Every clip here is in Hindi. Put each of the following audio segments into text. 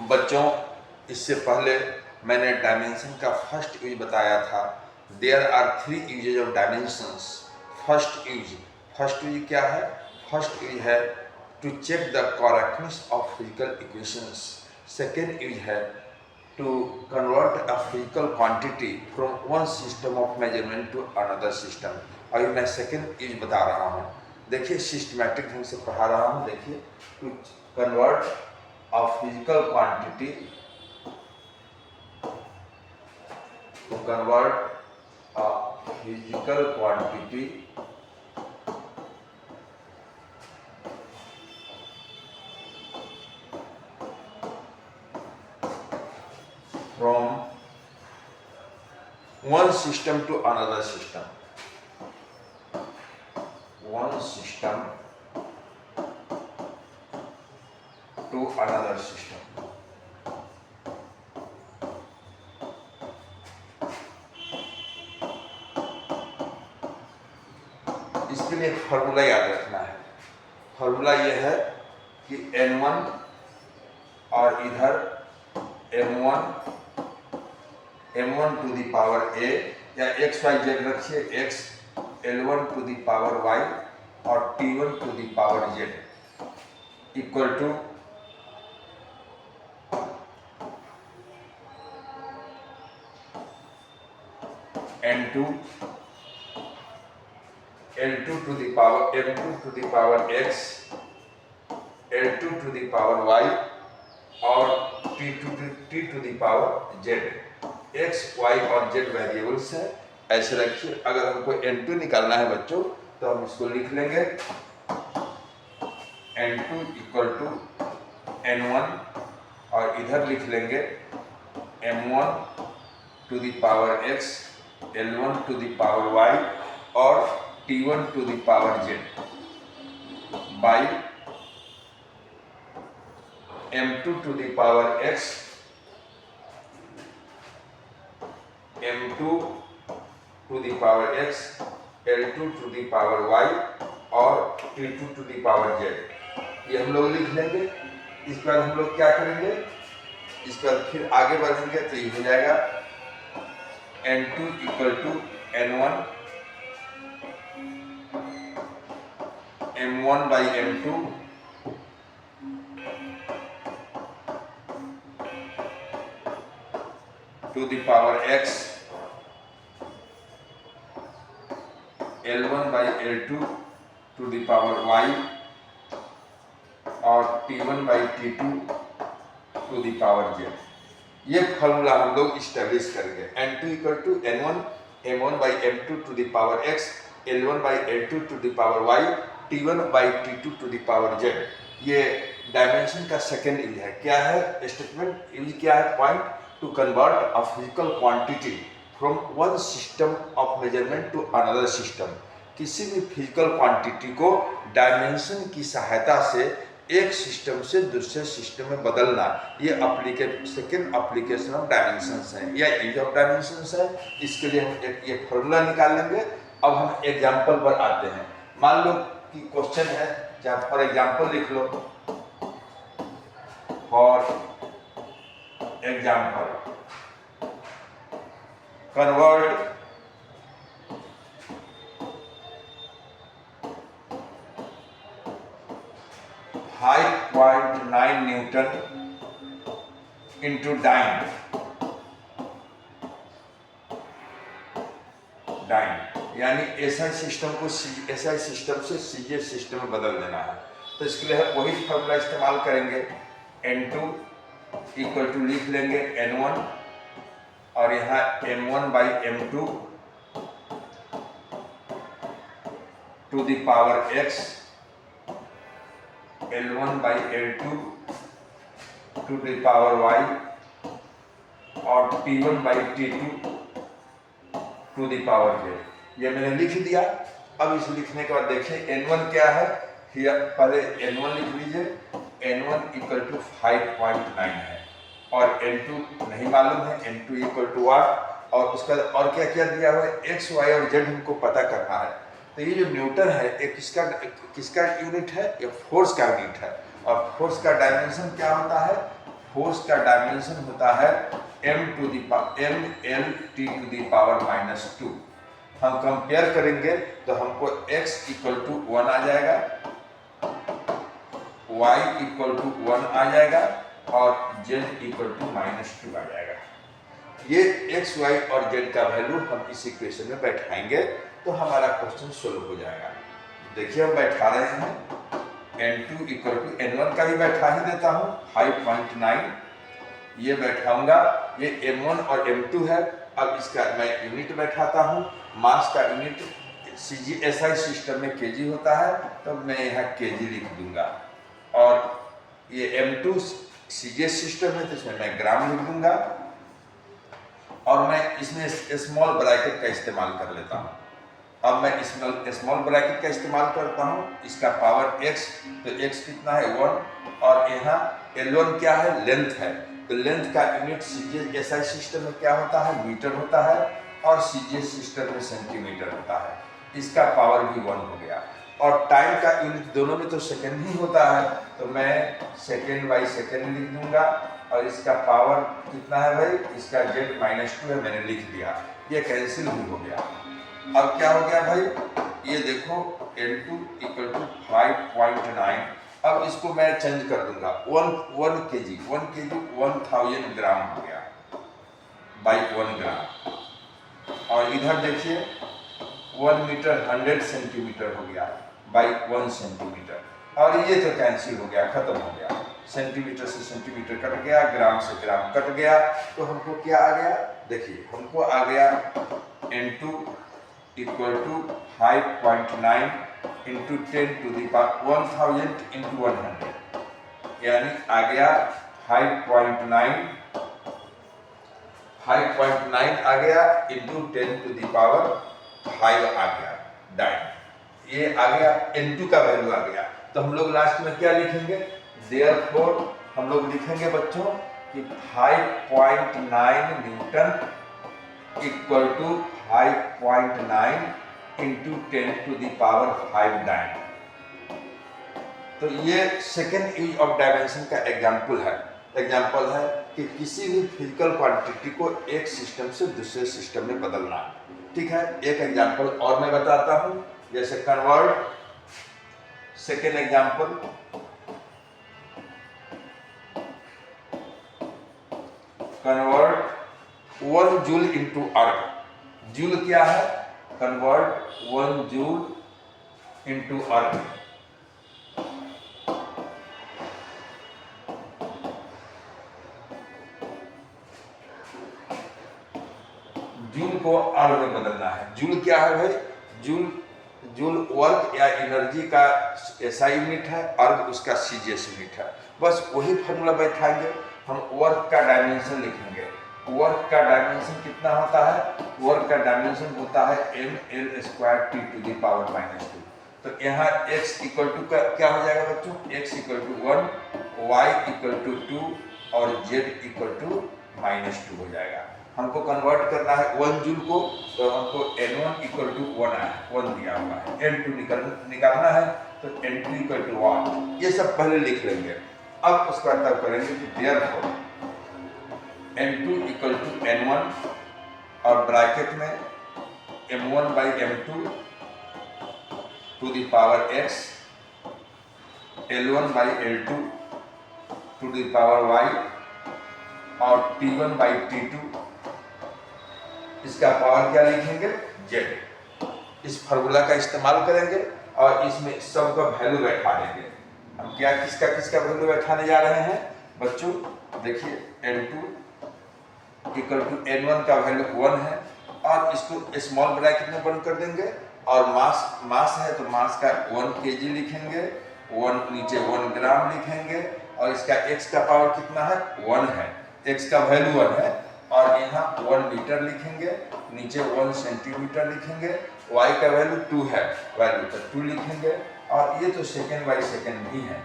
बच्चों, इससे पहले मैंने डायमेंशन का फर्स्ट यूज बताया था। There are 3 usages of dimensions. First use क्या है? फर्स्ट यूज है to check the correctness of physical equations. Second use है to convert a physical quantity from one system of measurement to another system. अभी मैं सेकेंड यूज बता रहा हूँ। देखिए, सिस्टमैटिक ढंग से पढ़ा रहा हूँ। देखिए, to convert a physical quantity to convert a physical quantity from one system to another system. One system to another system. इसके लिए फॉर्मूला याद रखना है। फॉर्मूला यह है कि n1 और इधर m1 to the power a या x y z रखिए, x l1 to the power y और t1 to the power z equal to n2 l2 to the power m2 to the power x l2 to the power y और t to the power z। x, y और z वेरिएबल्स है, ऐसे रखिए। अगर हमको n2 निकालना है बच्चों, तो हम इसको लिख लेंगे n2 इक्वल टू n1 और इधर लिख लेंगे m1 to the power x, l1 to the power y और t1 to the power z by m2 to the power x, m2 to the power x, l2 to the power y और t2 to the power z। ये हम लोग लिख लेंगे। इस पर हम लोग क्या करेंगे, इस पर फिर आगे बढ़ेंगे तो ये हो जाएगा n2 equal to n1 m1 by m2 to the power x, l1 by l2 to the power y और t1 by t2 to the power z। ये फॉर्मूला हम लोग इस्टेब्लिश करेंगे। n2 equal to n1 m1 by m2 to the power x, l1 by l2 to the power y, t1 by t2 to the power z। ये डायमेंशन का सेकेंड यूज है। क्या है स्टेटमेंट? यूज क्या है? Point to convert a physical quantity from one system of measurement to another system. किसी भी फिजिकल क्वांटिटी को डायमेंशन की सहायता से एक सिस्टम से दूसरे सिस्टम में बदलना, ये सेकेंड एप्लीकेशन ऑफ डायमेंशंस है या यूज ऑफ डायमेंशंस है। इसके लिए हम एक ये फॉर्मूला निकाल लेंगे। अब हम एग्जाम्पल पर आते हैं। मान लो कि क्वेश्चन है, जहाँ फॉर एग्जाम्पल लिख लो, for example convert 5.9 newton into dyne यानी एसआई सिस्टम को एसआई सिस्टम से सीजे सिस्टम में बदल देना है। तो इसके लिए वही फॉर्मूला इस्तेमाल करेंगे। n2 इक्वल टू लिख लेंगे n1 और यहाँ m1 by m2 to the power x, l1 by l2 to the power y और t1 by t2 to the power z। ये मैंने लिख दिया। अब इसे लिखने के बाद देखिए n1 क्या है, पहले n1 लिख लीजिए। n1 इक्वल टू 5.9 है और n2 नहीं मालूम है, n2 इक्वल टू वाट और उसका और क्या क्या दिया हुआ है, x, y और z हमको पता करना है। तो ये जो न्यूटन है ये किसका यूनिट है? ये फोर्स का यूनिट है। और फोर्स का डायमेंशन क्या होता है? फोर्स का डायमेंशन होता है mL/2 हम कंपेयर करेंगे तो हमको x = 1 आ जाएगा, y = 1 आ जाएगा और z = -2 आ जाएगा। ये x, y और z का वैल्यू हम इस इक्वेशन में बैठाएंगे तो हमारा क्वेश्चन सोल्व हो जाएगा। देखिए हम बैठा रहे हैं, n2 = n1 का ही बैठा ही देता हूँ 5.9, ये बैठाऊंगा, ये m1 और m2 है। अब इसका मैं यूनिट बैठाता हूँ, मास का यूनिट SI सिस्टम में kg होता है, तो मैं यहाँ kg लिख दूंगा, और ये m2 CJ सिस्टम है तो इसमें मैं ग्राम लिख दूंगा, और मैं इसमें स्मॉल ब्रैकेट का इस्तेमाल कर लेता हूँ। अब मैं स्मॉल ब्रैकेट का इस्तेमाल करता हूँ, इसका पावर x, तो x कितना है 1, और यहाँ L1 क्या है, लेंथ है, तो लेंथ का यूनिट SI सिस्टम में क्या होता है, मीटर होता है, और CJ सिस्टम में सेंटीमीटर होता है। इसका पावर भी 1 हो गया, और टाइम का यूनिट दोनों में तो सेकंड ही होता है, तो मैं सेकंड/सेकंड लिख दूंगा, और इसका पावर कितना है भाई, इसका z -2 है, मैंने लिख दिया, ये कैंसिल भी हो गया। अब क्या हो गया भाई, ये देखो L2 = 5.9, अब इसको मैं चेंज कर दूंगा 1 kg 1000 ग्राम हो गया बाई 1 ग्राम, और इधर देखिए 1 मीटर 100 सेंटीमीटर हो गया बाई 1 सेंटीमीटर, और ये तो कैंसिल हो गया, खत्म हो गया, सेंटीमीटर से सेंटीमीटर कट गया, ग्राम से ग्राम कट गया, तो हमको क्या आ गया, देखिए हमको आ गया n2 = 5.9 × 10⁻1000 × 100, यानी आ गया 5.9 आ गया इंटू 10⁻5 आ गया, डाइन, ये आ गया n2 का वैल्यू आ गया। तो हम लोग लास्ट में क्या लिखेंगे, देयरफॉर हम लोग लिखेंगे बच्चों कि 5.9 न्यूटन = 5.9 × 10⁵ डाइन। तो ये सेकेंड यूज ऑफ डायमेंशन का एग्जाम्पल है कि किसी भी फिजिकल क्वांटिटी को एक सिस्टम से दूसरे सिस्टम में बदलना। ठीक है, एक एग्जाम्पल और मैं बताता हूँ, जैसे convert, second example, convert 1 joule into अर्ग। जूल क्या है, कन्वर्ट 1 जूल इंटू अर्ग। जूल को अर्ग में बदलना है। जूल क्या है भाई, जूल वर्क या एनर्जी का SI यूनिट है, अर्ग उसका CJ यूनिट है। बस वही फॉर्मूला बैठाएंगे, हम वर्क का डायमेंशन लिखेंगे। वर्क का डायमेंशन कितना होता है, वर्क का डायमेंशन होता है mL² T⁻²। तो यहाँ x = क्या हो जाएगा बच्चों, x = 1, y = 2 और z = -2 हो जाएगा। हमको कन्वर्ट करना है 1 जूल को, तो हमको N1 = 1 दिया हुआ है, N2 निकालना है, तो N2 = 1, ये सब पहले लिख लेंगे। अब उसका तब करेंगे कि देयरफॉर N2 = N1 और ब्रैकेट में m1/m2 to the power x, L1/L2 to the power y और T1/T2, इसका पावर क्या लिखेंगे, z। इस फार्मूला का इस्तेमाल करेंगे और इसमें सबका वैल्यू बैठा देंगे। हम क्या किसका वैल्यू बैठाने जा रहे हैं बच्चों, देखिए N2 = N1 का वैल्यू 1 है, और इसको स्मॉल ब्रैकेट में बंद कर देंगे, और मास है तो मास का 1 kg लिखेंगे, 1 नीचे 1 ग्राम लिखेंगे, और इसका x का पावर कितना है, 1 है, x का वैल्यू 1 है, और यहाँ 1 मीटर लिखेंगे, नीचे 1 सेंटीमीटर लिखेंगे, y का वैल्यू 2 है, वैल्यू तो 2 लिखेंगे, और ये तो सेकंड/सेकंड भी है,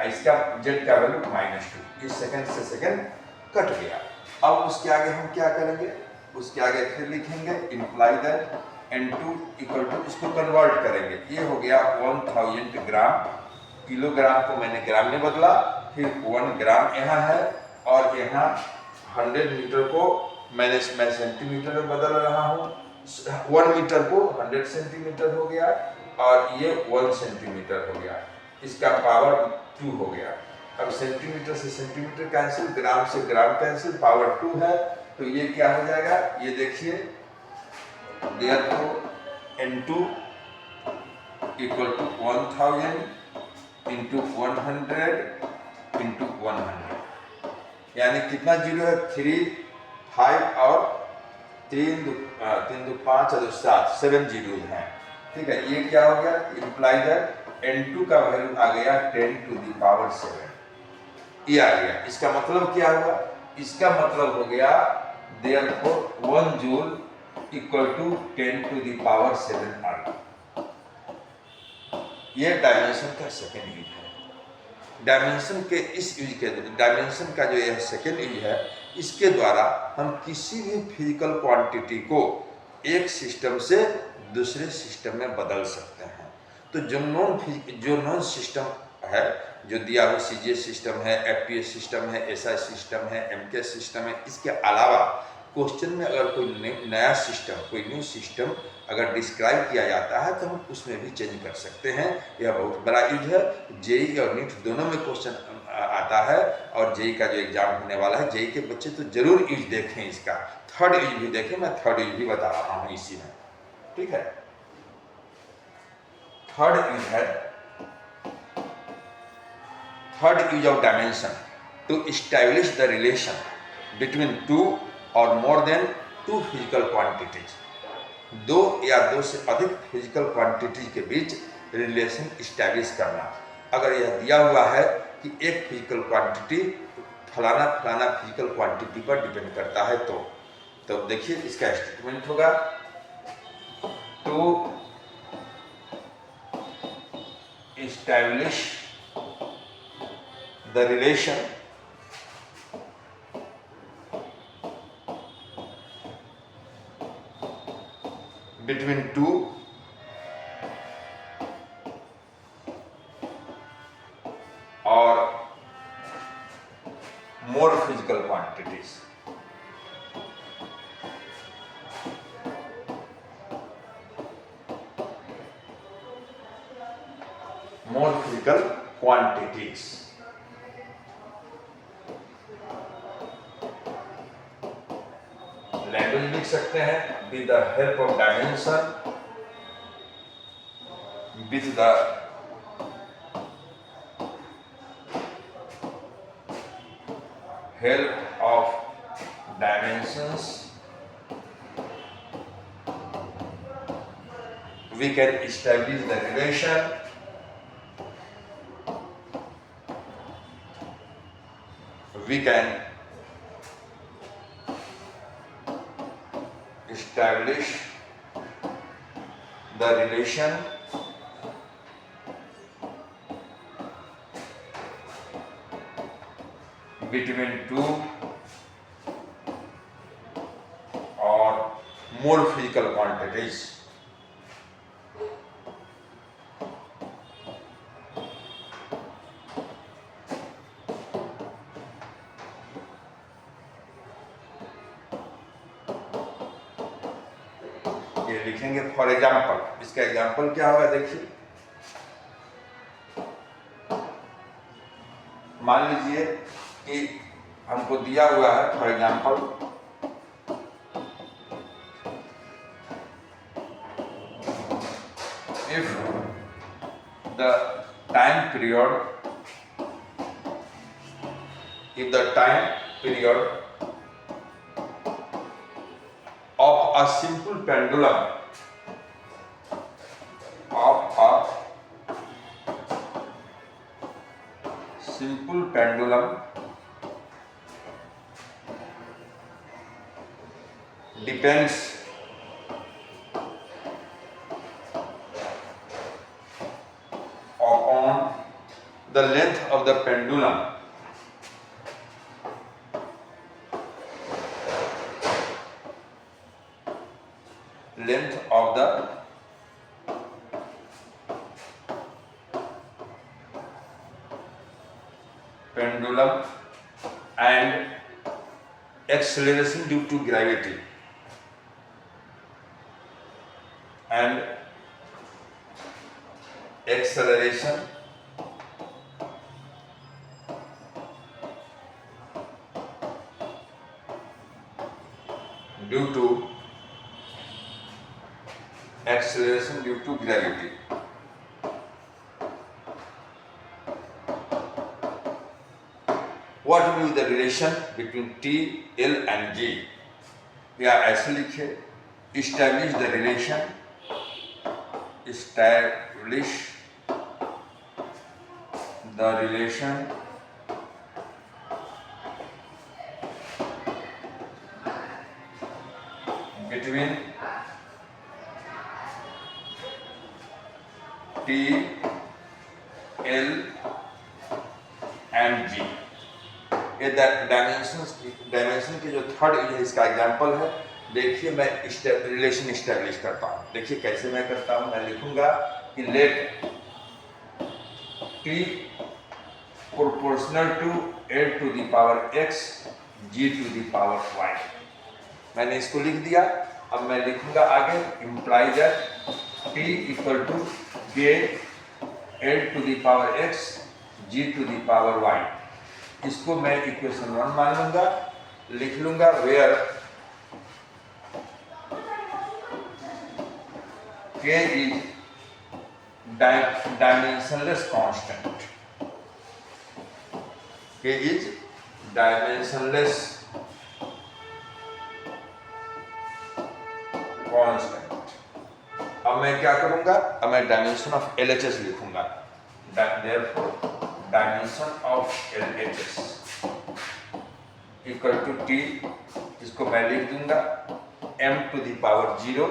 इसका z का वैल्यू -2, इस सेकंड से सेकंड कट गया। अब उसके आगे हम क्या करेंगे, उसके आगे फिर लिखेंगे इम्प्लाई दैट N2 = इसको कन्वर्ट करेंगे, ये हो गया 1000 ग्राम, किलोग्राम को मैंने ग्राम में बदला, फिर 1 ग्राम यहाँ है, और यहाँ 100 मीटर को मैं सेंटीमीटर में बदल रहा हूँ। 1 मीटर को 100 सेंटीमीटर हो गया, और ये 1 सेंटीमीटर हो गया। इसका पावर 2 हो गया। अब सेंटीमीटर से सेंटीमीटर कैंसिल, ग्राम से ग्राम कैंसिल, पावर 2 है, तो ये क्या हो जाएगा, ये देखिए, therefore N2 equal to 1000 into 100 into 100, यानी कितना जीरो है, 3, 5 और 3 दो 5 और 7, 7 जीरो हैं। ठीक है, ये क्या हो गया, इम्प्लाई दैट N2 का वैल्यू आ गया 10 टू द पावर 7, ये आ गया। इसका मतलब क्या हुआ, इसका मतलब हो गया therefore 1 joule equal to 10 to the power 7 आ गया। ये डायमेंशन का सेकेंड यूज है। डायमेंशन के इस यूज के, डायमेंशन का जो यह सेकेंड यूज है, इसके द्वारा हम किसी भी फिजिकल क्वांटिटी को एक सिस्टम से दूसरे सिस्टम में बदल सकते हैं। तो जो नॉन सिस्टम है, जो दिया हुआ सीजीएस सिस्टम है, एफपीएस सिस्टम है, एसआई सिस्टम है, एमकेएस सिस्टम है, इसके अलावा क्वेश्चन में अगर कोई नया सिस्टम, कोई न्यू सिस्टम अगर डिस्क्राइब किया जाता है तो हम उसमें भी चेंज कर सकते हैं। यह बहुत बड़ा यूज है। जेई और नीट दोनों में क्वेश्चन आता है, और जेई का जो एग्जाम होने वाला है, जेई के बच्चे तो जरूर यूज देखें इसका। थर्ड यूज भी देखें, मैं थर्ड यूज भी बता रहा हूँ इसी में। ठीक है, थर्ड यूज है, third use of dimension to establish the relation between 2 और मोर देन 2 फिजिकल क्वांटिटीज। 2 या 2 से अधिक फिजिकल क्वांटिटीज के बीच रिलेशन एस्टैब्लिश करना। अगर यह दिया हुआ है कि एक फिजिकल क्वांटिटी फलाना फलाना फिजिकल क्वांटिटी पर डिपेंड करता है, तो देखिए इसका स्टेटमेंट होगा, to establish the relation between 2 or more physical quantities. More physical quantities. Language लिख सकते हैं, with the help of dimension, with the help of dimensions we can establish the relation between 2 or more physical quantities. ये लिखेंगे फॉर एग्जाम्पल। इसका एग्जाम्पल क्या होगा, देखिए, मान लीजिए कि हमको दिया हुआ है, for example, if the time period of a simple pendulum depends upon the length of the pendulum pendulum and acceleration due to gravity and acceleration due to gravity. What will be the relation between T, L and G? या ऐसे लिखे, establish the relation between T, L and G. ये डायमेंशन के जो थर्ड है इसका एग्जाम्पल है। देखिए मैं रिलेशन इस्टेब्लिश करता हूँ। देखिए कैसे मैं करता हूँ। मैं लिखूंगा कि let T proportional to L to the power x G to the power y। मैंने इसको लिख दिया। अब मैं लिखूंगा आगे imply that T equal to K L to the power x G to the power y। इसको मैं इक्वेशन 1 मान लूंगा। लिख लूंगा where K is dimensionless constant. K is dimensionless constant. अब मैं क्या करूंगा, अब मैं डायमेंशन ऑफ LHS लिखूंगा। Therefore dimension of LHS equal to T, इसको मैं लिख दूंगा m to the power 0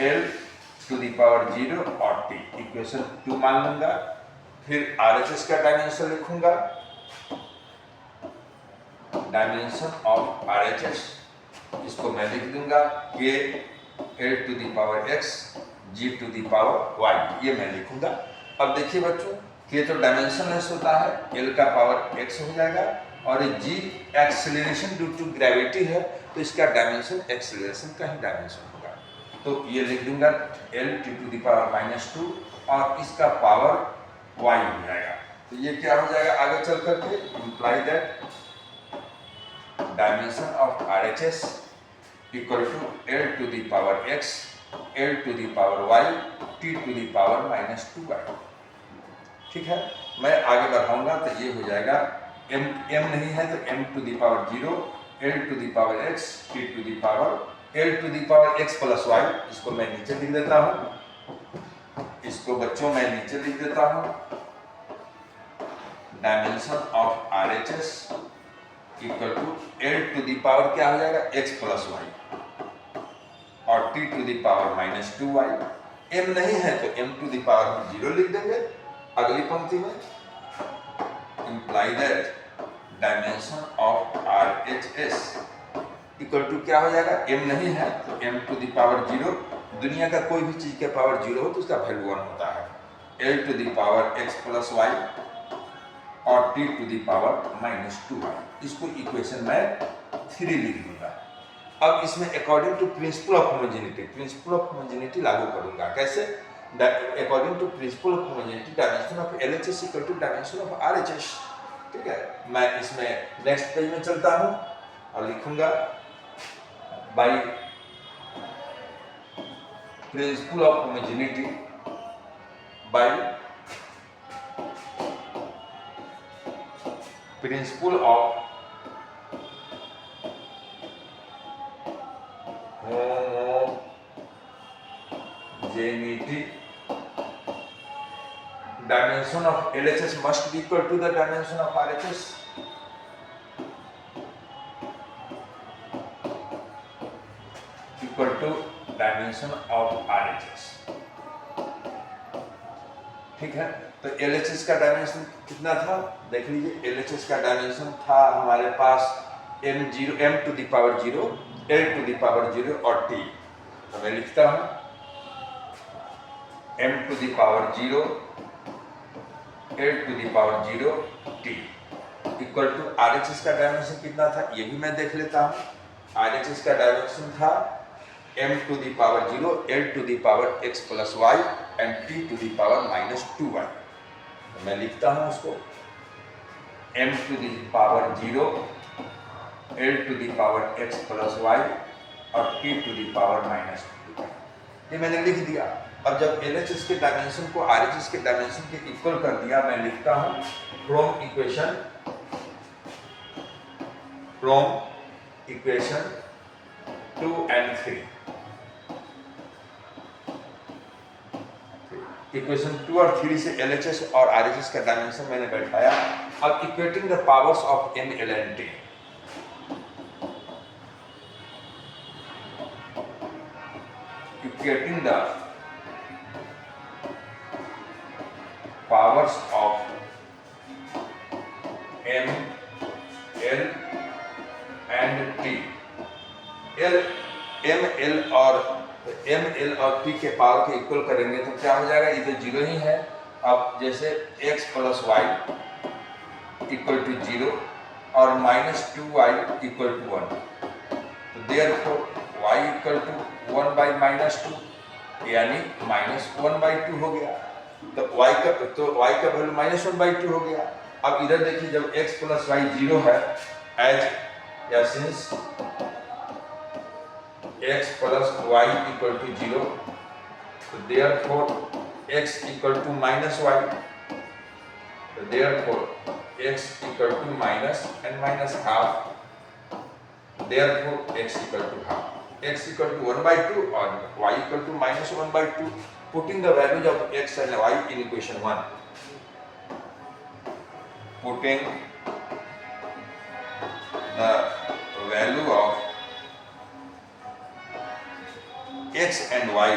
L to the power 0 और T। इक्वेशन 2 मान लूंगा। फिर RHS का डायमेंशन लिखूंगा। डायमेंशन ऑफ RHS इसको मैं लिख दूंगा K L to the power x G to the power y। ये मैं लिखूंगा। अब देखिए बच्चों, K तो डायमेंशनलेस होता है, L का पावर x हो जाएगा और G acceleration due to gravity है, तो इसका डायमेंशन एक्सेलरेशन का ही डायमेंशन होगा। तो ये लिख दूंगा L टू द पावर -2 और इसका पावर y हो जाएगा। तो ये क्या हो जाएगा आगे चल करके, imply that dimension of RHS equal to L to the power x L to the power y T to the power -2y। ठीक है, मैं आगे बढ़ाऊंगा तो ये हो जाएगा m नहीं है तो m to the power 0 L to the power x T to the power L to the power x plus y। इसको मैं नीचे लिख देता हूँ। इसको बच्चों मैं नीचे लिख देता हूँ। Dimension of RHS equal to L to the power क्या हो जाएगा x प्लस y और T to the power -2y। m नहीं है तो m टू द पावर 0 लिख देंगे अगली पंक्ति में। Imply that dimension of RHS equal to क्या हो जाएगा, m नहीं है तो m टू द पावर 0। दुनिया का कोई भी चीज के पावर 0 हो तो उसका वैल्यू 1 होता है। L to the power x plus y और T to the power -2y। इसको इक्वेशन में 3 लिख दूंगा। अब इसमें according to principle of homogeneity लागू करूंगा। कैसे? According to principle of homogeneity dimension of LHS equal to dimension of RHS। ठीक है, मैं इसमें नेक्स्ट पेज में चलता हूं और लिखूंगा by principle of homogeneity by principle of homogeneity dimension of LHS must be equal to the dimension of RHS. Equal to dimension of RHS। ठीक है, तो LHS का डायमेंशन कितना था देख लीजिए। LHS का डायमेंशन था हमारे पास m to the power 0 L to the power 0 और T। तो मैं लिखता हूं m to the power 0 L to the power 0 t equal to RHS का डायमेंशन कितना था ये भी मैं देख लेता हूँ। RHS का डायमेंशन था m to the power 0 L to the power x plus y and t to the power minus 2y। तो मैं लिखता हूँ उसको m to the power 0 L to the power x plus y और t to the power minus 2y। ये मैंने लिख दिया। अब जब LHS के डायमेंशन को RHS के डायमेंशन के इक्वल कर दिया, मैं लिखता हूँ फ्रॉम इक्वेशन 2 and 3। इक्वेशन 2 और 3 से LHS और RHS का डायमेंशन मैंने बैठाया। अब equating the powers of m, l and t, equating the powers of m, l and t। m, l और t के पावर के इक्वल करेंगे तो क्या हो जाएगा, ये तो जीरो ही है। अब जैसे x plus y equal to 0 और माइनस 2y इक्वल टू 1, तो therefore y equal to 1 by minus 2 यानी माइनस 1/2 हो गया। तो y का वैल्यू माइनस 1/2 हो गया। अब इधर देखिए जब x प्लस वाई 0 है, एज या since x plus y equal to 0, तो therefore x equal to minus y, तो therefore x equal to minus and minus half, therefore x equal to half, x equal to 1/2 और y equal to minus 1/2। Putting the values of x and y in equation 1, putting the value of x and y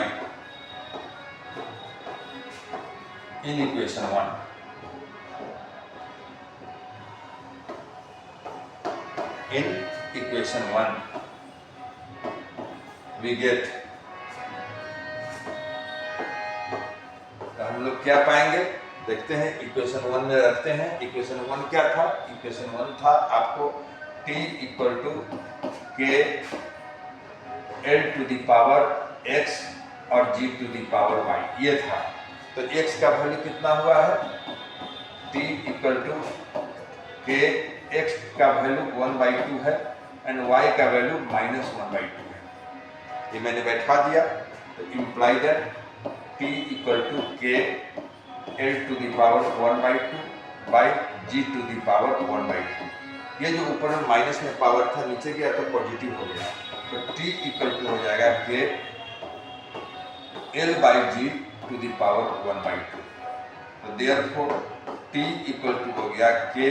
in equation 1, in equation 1 we get, हम लोग क्या पाएंगे देखते हैं। इक्वेशन 1 में रखते हैं। इक्वेशन 1 क्या था, इक्वेशन 1 था आपको t equal to K l to the power x और g to the power y, ये था। तो x का वैल्यू कितना हुआ है, t equal to K x का वैल्यू 1/2 है एंड y का वैल्यू माइनस 1/2 है। ये मैंने बैठा दिया, तो imply that t equal to K l to the power 1/2 by g to the power 1/2। ये जो ऊपर में माइनस में पावर था नीचे गया तो पॉजिटिव हो गया, तो t इक्वल टू हो जाएगा K l by g to the power 1/2। तो देयरफॉर t इक्वल टू हो गया K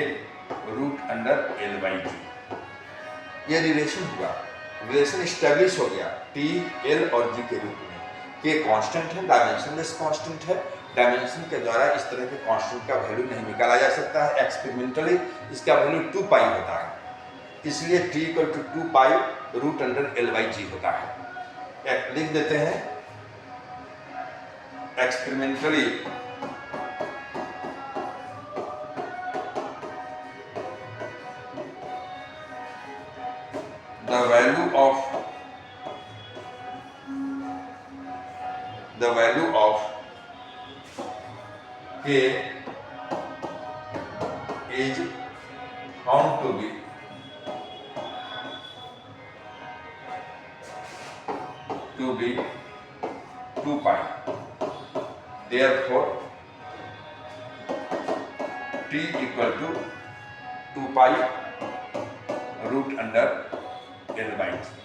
root under l by g। ये रिलेशन हुआ, रिलेशन स्टैब्लिश हो गया t, l और g के रूप में। ये कांस्टेंट है, डायमेंशनलेस कांस्टेंट है। डायमेंशन के द्वारा इस तरह के कांस्टेंट का वैल्यू नहीं निकाला जा सकता है। एक्सपेरिमेंटली इसका वैल्यू 2 पाई होता है, इसलिए t equal to 2 pi root under l by g होता है। लिख देते हैं experimentally the value of k is found to be to be 2 pi. Therefore, t equal to 2 pi root under l by g.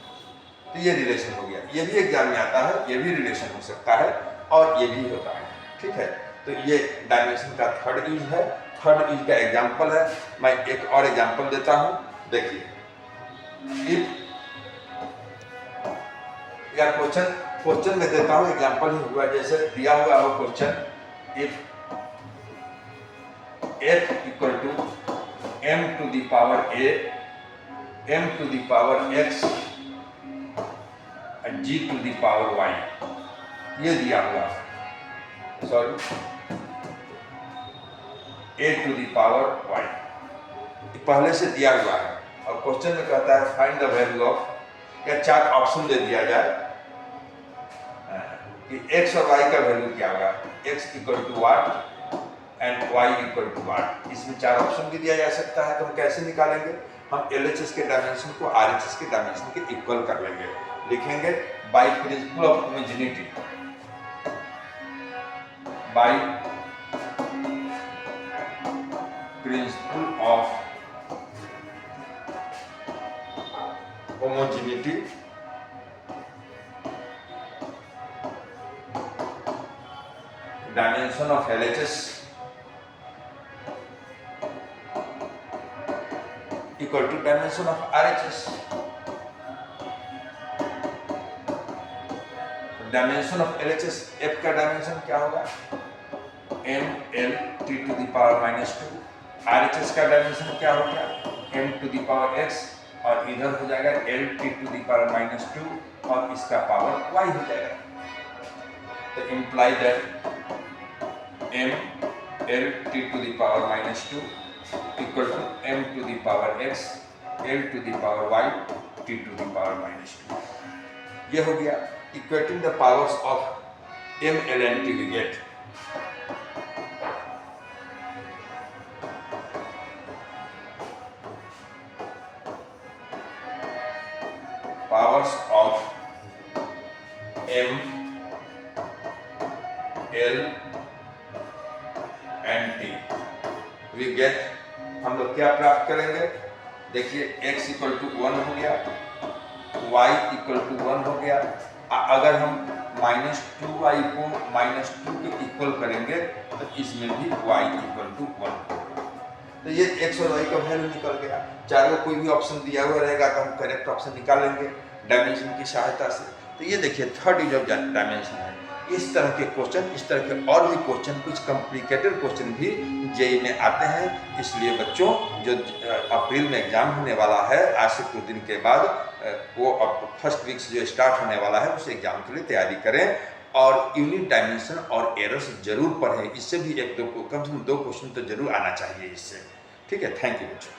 तो ये रिलेशन हो गया। ये भी एग्जाम में आता है, ये भी रिलेशन हो सकता है और ये भी होता है। ठीक है, तो ये डायमेंशन का थर्ड यूज है। थर्ड यूज का एग्जाम्पल है, मैं एक और एग्जाम्पल देता हूं। देखिए, इफ या क्वेश्चन में देता हूं, एग्जाम्पल ही हुआ जैसे दिया हुआ हो question, if f equal to m to the power a, m to the power x and g to the power y, ये दिया हुआ, sorry a to the power y पहले से दिया हुआ है और क्वेश्चन में कहता है फाइंड द वैल्यू ऑफ, या 4 ऑप्शन दे दिया जाए कि x और y का वैल्यू क्या होगा, x equal to what and y equal to what. इसमें 4 ऑप्शन भी दिया जा सकता है। तो हम कैसे निकालेंगे, हम LHS के डायमेंशन को RHS के डायमेंशन के इक्वल कर लेंगे। लिखेंगे by principle of homogeneity, by principle of homogeneity dimension of LHS equal to dimension of RHS। Dimension of LHS, F का डायमेंशन क्या होगा, m l t to the power -2। RHS का डायमेंशन क्या हो गया, m to the power x, और इधर हो जाएगा l t to the power -2 और इसका पावर y हो जाएगा। तो imply that m l t to the power -2 equal to m to the power x l to the power y t to the power -2। ये हो गया equating the powers of m l and t we get powers of m l and t we get, हम लोग क्या प्राप्त करेंगे, देखिए x इक्वल टू 1 हो गया, y इक्वल टू 1 हो गया। अगर हम -2y को -2 के इक्वल करेंगे तो इसमें भी y इक्वल टू 1 होगा। तो ये x और y का वैल्यू निकल गया। चाहे वो कोई भी ऑप्शन दिया हुआ रहेगा तो हम करेक्ट ऑप्शन निकालेंगे डायमेंशन की सहायता से। तो ये देखिए थर्ड इज ऑफ डायमेंशन है। इस तरह के क्वेश्चन, इस तरह के और भी क्वेश्चन, कुछ कॉम्प्लिकेटेड क्वेश्चन भी जेईई में आते हैं। इसलिए बच्चों, जो अप्रैल में एग्जाम होने वाला है, आज से कुछ दिन के बाद वो अब फर्स्ट वीक से जो स्टार्ट होने वाला है, उस एग्जाम के लिए तैयारी करें और यूनिट डायमेंशन और एरर्स जरूर पढ़ें। इससे भी 1-2 कम से कम 2 क्वेश्चन तो जरूर आना चाहिए इससे। ठीक है, थैंक यू बच्चों।